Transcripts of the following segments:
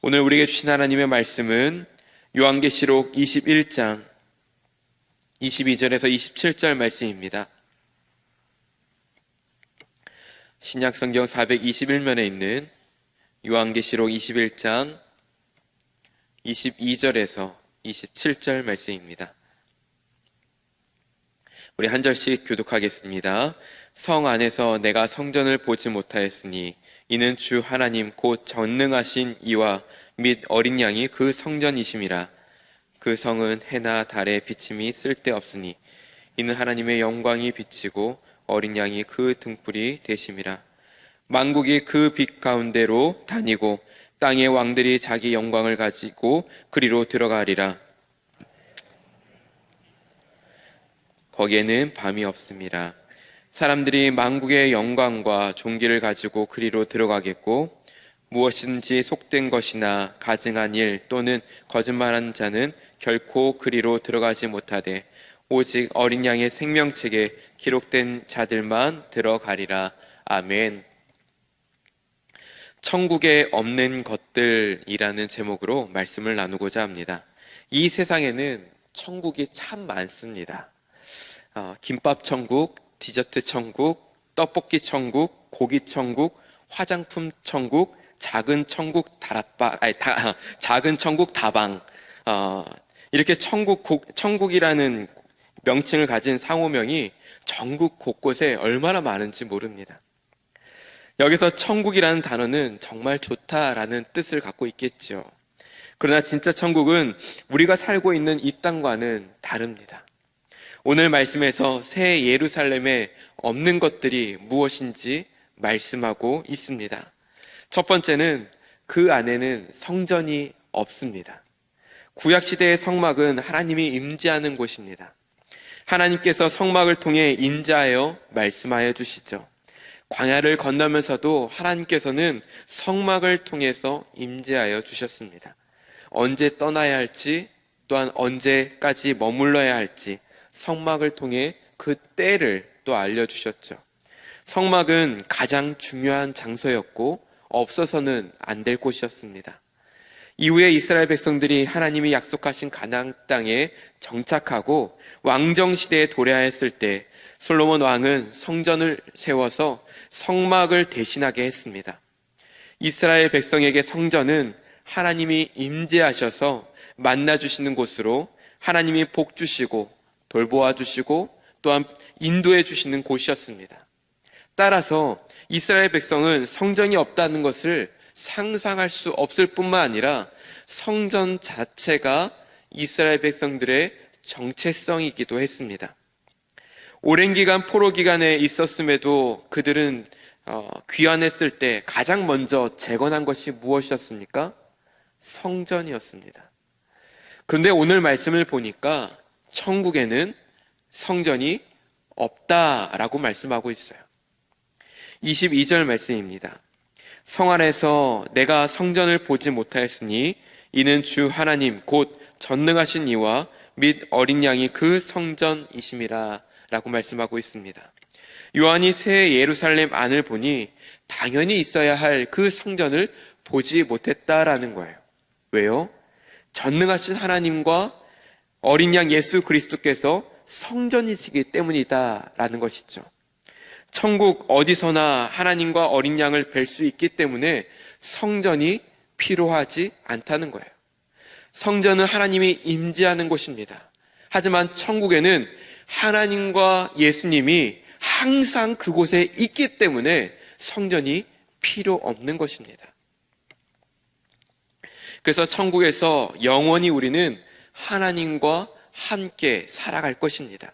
오늘 우리에게 주신 하나님의 말씀은 요한계시록 21장 22절에서 27절 말씀입니다. 신약성경 421면에 있는 요한계시록 21장 22절에서 27절 말씀입니다. 우리 한 절씩 교독하겠습니다. 성 안에서 내가 성전을 보지 못하였으니 이는 주 하나님 곧 전능하신 이와 및 어린 양이 그 성전이심이라. 그 성은 해나 달의 비침이 쓸데없으니 이는 하나님의 영광이 비치고 어린 양이 그 등불이 되심이라. 만국이 그 빛 가운데로 다니고 땅의 왕들이 자기 영광을 가지고 그리로 들어가리라. 거기에는 밤이 없습니다. 사람들이 만국의 영광과 존귀를 가지고 그리로 들어가겠고 무엇이든지 속된 것이나 가증한 일 또는 거짓말한 자는 결코 그리로 들어가지 못하되 오직 어린 양의 생명책에 기록된 자들만 들어가리라. 아멘. 천국에 없는 것들이라는 제목으로 말씀을 나누고자 합니다. 이 세상에는 천국이 참 많습니다. 김밥 천국, 디저트 천국, 떡볶이 천국, 고기 천국, 화장품 천국, 작은 천국 작은 천국 다방, 이렇게 천국이라는 명칭을 가진 상호명이 전국 곳곳에 얼마나 많은지 모릅니다. 여기서 천국이라는 단어는 정말 좋다라는 뜻을 갖고 있겠죠. 그러나 진짜 천국은 우리가 살고 있는 이 땅과는 다릅니다. 오늘 말씀에서 새 예루살렘에 없는 것들이 무엇인지 말씀하고 있습니다. 첫 번째는 그 안에는 성전이 없습니다. 구약시대의 성막은 하나님이 임재하는 곳입니다. 하나님께서 성막을 통해 임재하여 말씀하여 주시죠. 광야를 건너면서도 하나님께서는 성막을 통해서 임재하여 주셨습니다. 언제 떠나야 할지 또한 언제까지 머물러야 할지 성막을 통해 그 때를 또 알려주셨죠. 성막은 가장 중요한 장소였고 없어서는 안 될 곳이었습니다. 이후에 이스라엘 백성들이 하나님이 약속하신 가나안 땅에 정착하고 왕정시대에 도래하였을 때 솔로몬 왕은 성전을 세워서 성막을 대신하게 했습니다. 이스라엘 백성에게 성전은 하나님이 임재하셔서 만나주시는 곳으로 하나님이 복 주시고 돌보아 주시고 또한 인도해 주시는 곳이었습니다. 따라서 이스라엘 백성은 성전이 없다는 것을 상상할 수 없을 뿐만 아니라 성전 자체가 이스라엘 백성들의 정체성이기도 했습니다. 오랜 기간 포로 기간에 있었음에도 그들은 귀환했을 때 가장 먼저 재건한 것이 무엇이었습니까? 성전이었습니다. 그런데 오늘 말씀을 보니까 천국에는 성전이 없다라고 말씀하고 있어요. 22절 말씀입니다. 성 안에서 내가 성전을 보지 못하였으니 이는 주 하나님 곧 전능하신 이와 및 어린 양이 그 성전이심이라 라고 말씀하고 있습니다. 요한이 새 예루살렘 안을 보니 당연히 있어야 할 그 성전을 보지 못했다라는 거예요. 왜요? 전능하신 하나님과 어린 양 예수 그리스도께서 성전이시기 때문이다라는 것이죠. 천국 어디서나 하나님과 어린 양을 뵐 수 있기 때문에 성전이 필요하지 않다는 거예요. 성전은 하나님이 임재하는 곳입니다. 하지만 천국에는 하나님과 예수님이 항상 그곳에 있기 때문에 성전이 필요 없는 것입니다. 그래서 천국에서 영원히 우리는 하나님과 함께 살아갈 것입니다.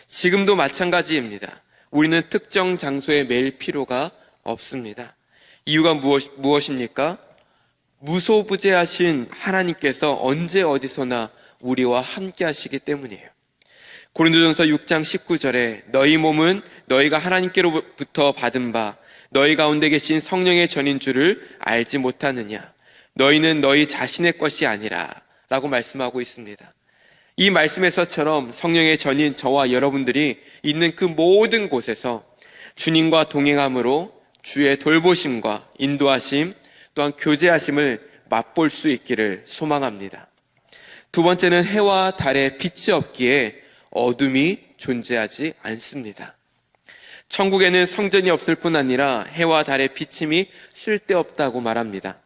지금도 마찬가지입니다. 우리는 특정 장소에 매일 필요가 없습니다. 이유가 무엇입니까? 무소부재하신 하나님께서 언제 어디서나 우리와 함께 하시기 때문이에요. 고린도전서 6장 19절에 너희 몸은 너희가 하나님께로부터 받은 바 너희 가운데 계신 성령의 전인 줄을 알지 못하느냐. 너희는 너희 자신의 것이 아니라 라고 말씀하고 있습니다. 이 말씀에서처럼 성령의 전인 저와 여러분들이 있는 그 모든 곳에서 주님과 동행함으로 주의 돌보심과 인도하심 또한 교제하심을 맛볼 수 있기를 소망합니다. 두 번째는 해와 달에 빛이 없기에 어둠이 존재하지 않습니다. 천국에는 성전이 없을 뿐 아니라 해와 달의 비침이 쓸데없다고 말합니다.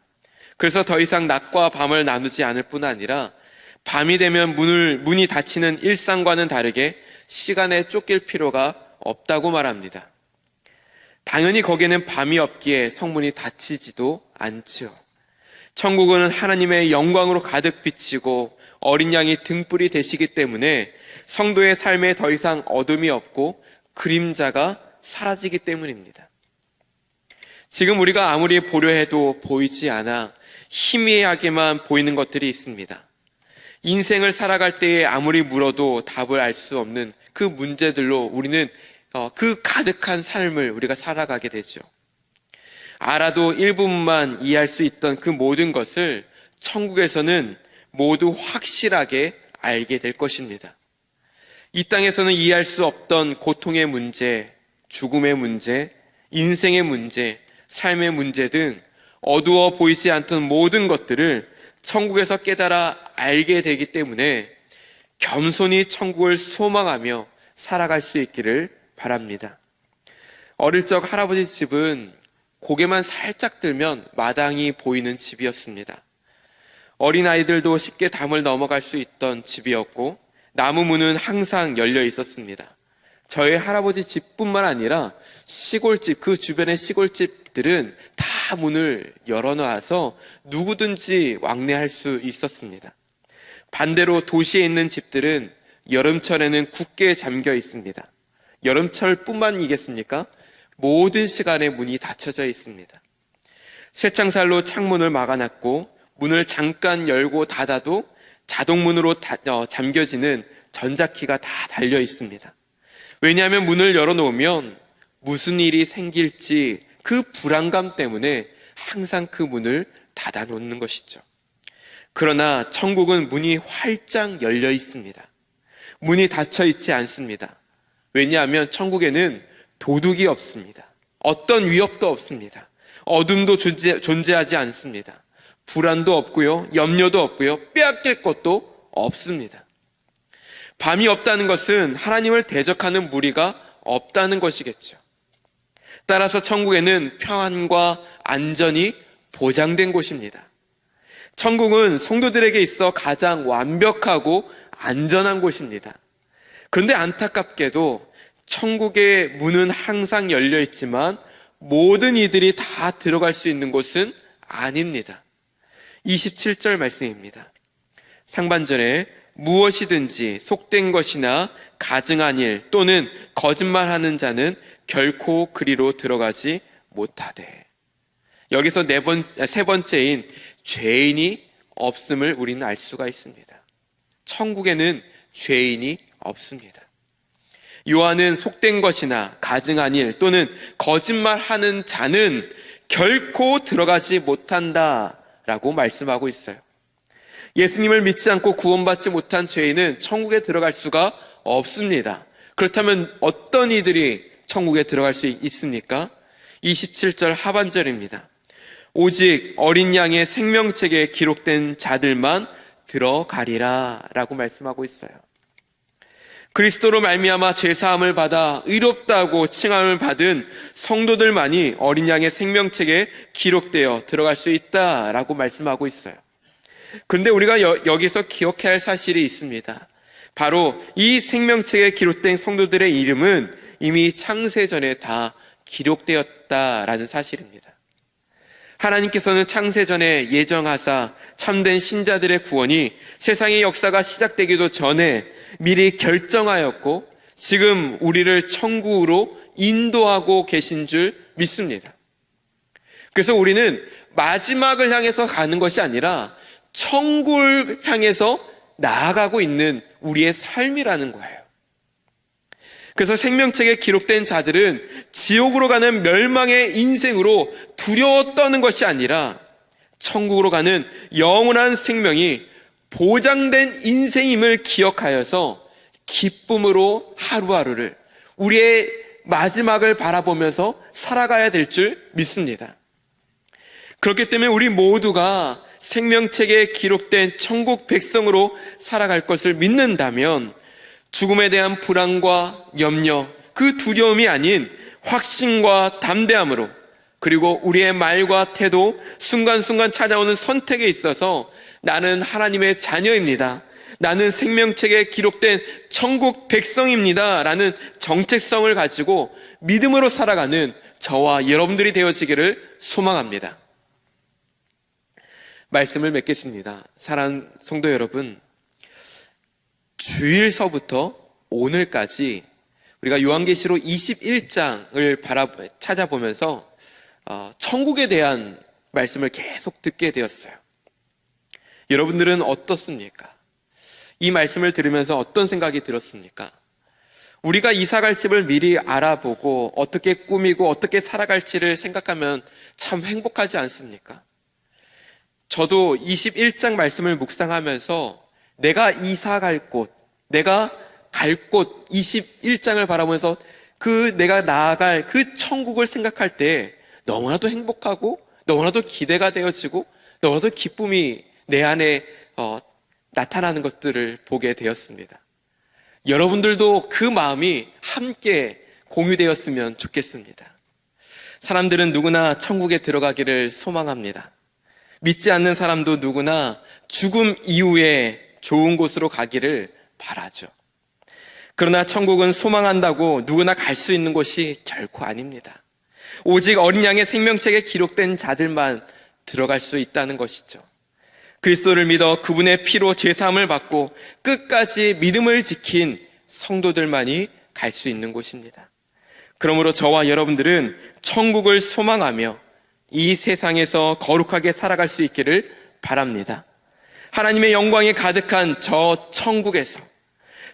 그래서 더 이상 낮과 밤을 나누지 않을 뿐 아니라 밤이 되면 문이 닫히는 일상과는 다르게 시간에 쫓길 필요가 없다고 말합니다. 당연히 거기에는 밤이 없기에 성문이 닫히지도 않지요. 천국은 하나님의 영광으로 가득 비치고 어린 양이 등불이 되시기 때문에 성도의 삶에 더 이상 어둠이 없고 그림자가 사라지기 때문입니다. 지금 우리가 아무리 보려 해도 보이지 않아 희미하게만 보이는 것들이 있습니다. 인생을 살아갈 때에 아무리 물어도 답을 알 수 없는 그 문제들로 우리는 그 가득한 삶을 우리가 살아가게 되죠. 알아도 일부분만 이해할 수 있던 그 모든 것을 천국에서는 모두 확실하게 알게 될 것입니다. 이 땅에서는 이해할 수 없던 고통의 문제, 죽음의 문제, 인생의 문제, 삶의 문제 등 어두워 보이지 않던 모든 것들을 천국에서 깨달아 알게 되기 때문에 겸손히 천국을 소망하며 살아갈 수 있기를 바랍니다. 어릴 적 할아버지 집은 고개만 살짝 들면 마당이 보이는 집이었습니다. 어린아이들도 쉽게 담을 넘어갈 수 있던 집이었고 나무 문은 항상 열려 있었습니다. 저희 할아버지 집뿐만 아니라 시골집, 그 주변의 시골집들은 다 문을 열어놔서 누구든지 왕래할 수 있었습니다. 반대로 도시에 있는 집들은 여름철에는 굳게 잠겨 있습니다. 여름철뿐만이겠습니까? 모든 시간에 문이 닫혀져 있습니다. 쇠창살로 창문을 막아놨고 문을 잠깐 열고 닫아도 자동문으로 잠겨지는 전자키가 다 달려 있습니다. 왜냐하면 문을 열어놓으면 무슨 일이 생길지 그 불안감 때문에 항상 그 문을 닫아놓는 것이죠. 그러나 천국은 문이 활짝 열려 있습니다. 문이 닫혀 있지 않습니다. 왜냐하면 천국에는 도둑이 없습니다. 어떤 위협도 없습니다. 어둠도 존재하지 않습니다. 불안도 없고요, 염려도 없고요, 빼앗길 것도 없습니다. 밤이 없다는 것은 하나님을 대적하는 무리가 없다는 것이겠죠. 따라서 천국에는 평안과 안전이 보장된 곳입니다. 천국은 성도들에게 있어 가장 완벽하고 안전한 곳입니다. 그런데 안타깝게도 천국의 문은 항상 열려 있지만 모든 이들이 다 들어갈 수 있는 곳은 아닙니다. 27절 말씀입니다. 상반절에 무엇이든지 속된 것이나 가증한 일 또는 거짓말하는 자는 결코 그리로 들어가지 못하되. 여기서 세 번째인 죄인이 없음을 우리는 알 수가 있습니다. 천국에는 죄인이 없습니다. 요한은 속된 것이나 가증한 일 또는 거짓말하는 자는 결코 들어가지 못한다라고 말씀하고 있어요. 예수님을 믿지 않고 구원받지 못한 죄인은 천국에 들어갈 수가 없습니다. 그렇다면 어떤 이들이 천국에 들어갈 수 있습니까? 27절 하반절입니다. 오직 어린 양의 생명책에 기록된 자들만 들어가리라 라고 말씀하고 있어요. 그리스도로 말미암아 죄사함을 받아 의롭다고 칭함을 받은 성도들만이 어린 양의 생명책에 기록되어 들어갈 수 있다라고 말씀하고 있어요. 그런데 우리가 여기서 기억해야 할 사실이 있습니다. 바로 이 생명책에 기록된 성도들의 이름은 이미 창세전에 다 기록되었다라는 사실입니다. 하나님께서는 창세전에 예정하사 참된 신자들의 구원이 세상의 역사가 시작되기도 전에 미리 결정하였고 지금 우리를 천국으로 인도하고 계신 줄 믿습니다. 그래서 우리는 마지막을 향해서 가는 것이 아니라 천국을 향해서 나아가고 있는 우리의 삶이라는 거예요. 그래서 생명책에 기록된 자들은 지옥으로 가는 멸망의 인생으로 두려워 떠는 것이 아니라 천국으로 가는 영원한 생명이 보장된 인생임을 기억하여서 기쁨으로 하루하루를 우리의 마지막을 바라보면서 살아가야 될 줄 믿습니다. 그렇기 때문에 우리 모두가 생명책에 기록된 천국 백성으로 살아갈 것을 믿는다면 죽음에 대한 불안과 염려, 그 두려움이 아닌 확신과 담대함으로, 그리고 우리의 말과 태도, 순간순간 찾아오는 선택에 있어서 나는 하나님의 자녀입니다, 나는 생명책에 기록된 천국 백성입니다 라는 정체성을 가지고 믿음으로 살아가는 저와 여러분들이 되어지기를 소망합니다. 말씀을 맺겠습니다. 사랑하는 성도 여러분, 주일서부터 오늘까지 우리가 요한계시록 21장을 찾아보면서 천국에 대한 말씀을 계속 듣게 되었어요. 여러분들은 어떻습니까? 이 말씀을 들으면서 어떤 생각이 들었습니까? 우리가 이사갈 집을 미리 알아보고 어떻게 꾸미고 어떻게 살아갈지를 생각하면 참 행복하지 않습니까? 저도 21장 말씀을 묵상하면서 내가 이사갈 곳, 내가 갈 곳 21장을 바라보면서 내가 나아갈 그 천국을 생각할 때 너무나도 행복하고 너무나도 기대가 되어지고 너무나도 기쁨이 내 안에 나타나는 것들을 보게 되었습니다. 여러분들도 그 마음이 함께 공유되었으면 좋겠습니다. 사람들은 누구나 천국에 들어가기를 소망합니다. 믿지 않는 사람도 누구나 죽음 이후에 좋은 곳으로 가기를 바라죠. 그러나 천국은 소망한다고 누구나 갈 수 있는 곳이 결코 아닙니다. 오직 어린 양의 생명책에 기록된 자들만 들어갈 수 있다는 것이죠. 그리스도를 믿어 그분의 피로 죄사함을 받고 끝까지 믿음을 지킨 성도들만이 갈 수 있는 곳입니다. 그러므로 저와 여러분들은 천국을 소망하며 이 세상에서 거룩하게 살아갈 수 있기를 바랍니다. 하나님의 영광이 가득한 저 천국에서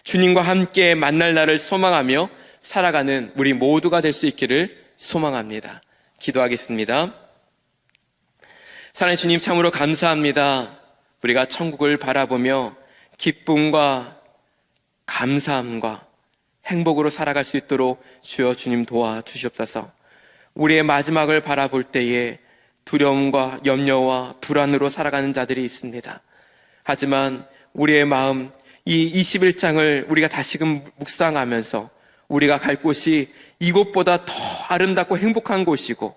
주님과 함께 만날 날을 소망하며 살아가는 우리 모두가 될 수 있기를 소망합니다. 기도하겠습니다. 사랑하는 주님, 참으로 감사합니다. 우리가 천국을 바라보며 기쁨과 감사함과 행복으로 살아갈 수 있도록 주여 주님 도와주시옵소서. 우리의 마지막을 바라볼 때에 두려움과 염려와 불안으로 살아가는 자들이 있습니다. 하지만 우리의 마음, 이 21장을 우리가 다시금 묵상하면서 우리가 갈 곳이 이곳보다 더 아름답고 행복한 곳이고,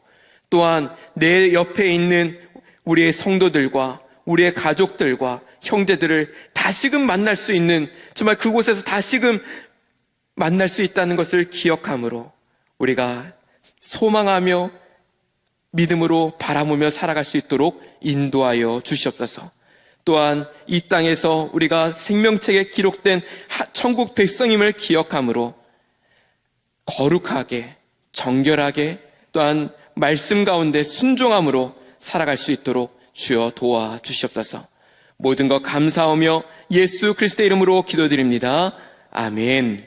또한 내 옆에 있는 우리의 성도들과 우리의 가족들과 형제들을 다시금 만날 수 있는, 정말 그곳에서 다시금 만날 수 있다는 것을 기억함으로 우리가 소망하며 믿음으로 바라보며 살아갈 수 있도록 인도하여 주시옵소서. 또한 이 땅에서 우리가 생명책에 기록된 천국 백성임을 기억함으로 거룩하게, 정결하게, 또한 말씀 가운데 순종함으로 살아갈 수 있도록 주여 도와주시옵소서. 모든 것 감사하며 예수 그리스도의 이름으로 기도드립니다. 아멘.